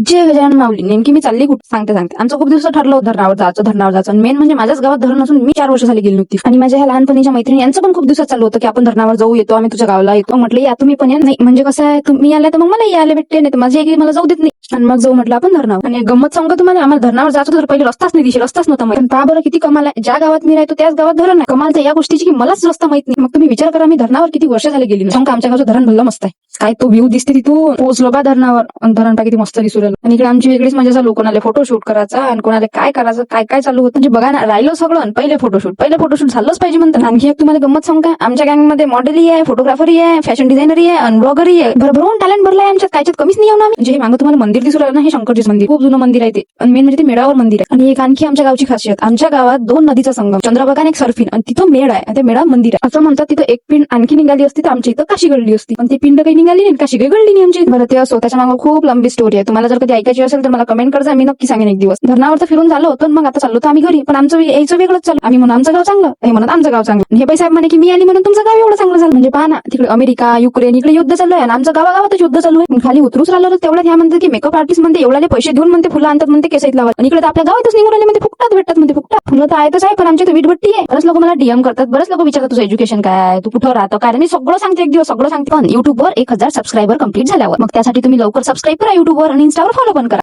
पूज्य गजानन माऊली. नेमकी मी चालली कुठे सांगते आमचं खूप दिवस ठरलं होतं धरणावर जायचं. मेन म्हणजे माझ्याच गावात धरण असून मी 4 वर्ष झाली गेली नव्हती. आणि माझ्या ह्या लहानपणीच्या मैत्रिणी यांचं पण खूप दिवसात चालू होतं की आपण धरणावर जाऊ, येतो आम्ही तुझ्या गावाला येतो. म्हटलं या तुम्ही पण या. नाही म्हणजे कसं आहे, तुम्ही आल्या तर मग मला यायला भेटते, नाही तर माझी एक मला जाऊ देत नाही. आणि मग जाऊ म्हटलं आपण धरणावर. आणि गंमत सांगू तुम्हाला, आम्हाला धरणावर जायचं तर पहिले रस्ताच नाही दिसे, रस्ताच नव्हता माहिती. पहा बरं किती कमाल आहे, ज्या गावात मी राहतो त्याच गावात धरण आहे. कमाल तर या गोष्टीची की मलाच रस्ता माहित नाही. मग तुम्ही विचार करा, मी धरणावर किती वर्ष झाली गेली नाही. आमच्या गावचं धरण भरलं मस्त आहे. काय तो व्ह्यू दिसते तिथून, पोहोचलो बा धरणावर. धरण किती मस्त दिसू राहिलं. आणि इकडे आमची वेगळीच मजा चालू, कोणाला फोटोशूट करायचा आणि कोणाला काय करायचं, काय काय चालू होतं. म्हणजे बघा ना, राहिलो सगळं. पहिले फोटोशूट झालंच पाहिजे म्हणतात. आणखी एक तुम्हाला गंमत सांगू का, आमच्या गँगमध्ये मॉडेलही आहे, फोटोग्राफरही आहे, फॅशन डिझायनरही आहे आणि ब्लॉगरही आहे. भरभरून टॅलेंट भरलाय आमच्यात, कायच्यात कमीच नाही येऊ ना. म्हणजे हे मागं तुम्हाला मंदिर दिसू राहिलं ना, हे शंकरजीचं मंदिर, खूप जुनं मंदिर आहे ते. आणि मेन म्हणजे ते मेळावर मंदिर आहे. आणि एक आणखी आमच्या गावची खासियत, आमच्या गावात 2 नदीचा संगम, चंद्रभागा आणि एक सर्फिन, आणि तिथं मेळ आहे. ते मेळा मंदिर आहे. असं म्हणतात तिथं एक पिंड आणखी निघाली असती तर आमच्या इथं काशी गळली असती. पण ती पिंड काही निघाली नाही, काशी काही गळली नाही आमची. बरं ते असो, त्याच्या मागे खूप लंबी स्टोरी आहे. तुम्हाला जर कधी ऐकायची असेल तर मला कमेंट करजा, मी नक्की सांगेन एक दिवस. धरणावर तर फिरून झालं होतं, मग आता चाललो तर आम्ही घरी. पण आमचं यायचं वेगळंच चालू. आम्ही म्हणून आमचं गाव चांगलं, हे म्हणत आमचं गाव चांगलं. हे पैसा म्हणे की मी आली म्हणून तुमचं गाव एवढं चांगलं झालं. म्हणजे पहा ना, तिकडे अमेरिका, युक्रेन इकडे युद्ध चालू आहे आणि आमचं गावागावातच युद्ध चालू आहे. खाली उतरूच राहिलं तेवढ्यात ह्या म्हणतात की मेकअप आर्टिस्ट म्हणते एवढ्याले पैसे देऊन म्हणते फुलं आणतात म्हणते केसाईत लावा. आणि इकडे तर आपल्या गावातच निघून आले म्हणते फुकटात भेटतात म्हणते. फुकटात फुलं तर आहेतच आहे, पण आमच्या इथे वीटभट्टी आहे. बरेच लोक मला डीएम करतात, बरेच लोक विचारतात तुझं एज्युकेशन काय, तू कुठं राहतो, कारण मी सगळं सांगते एक दिवस, सगळं सांगते. पण युट्यूबवर 1000 सबस्क्रायबर कंप्लीट झाल्यावर. मग त्यासाठी तुम्ही लवकर सबस्क्राईब करा युट्यूबवर आणि इन्स्टावर फॉलो पण करा.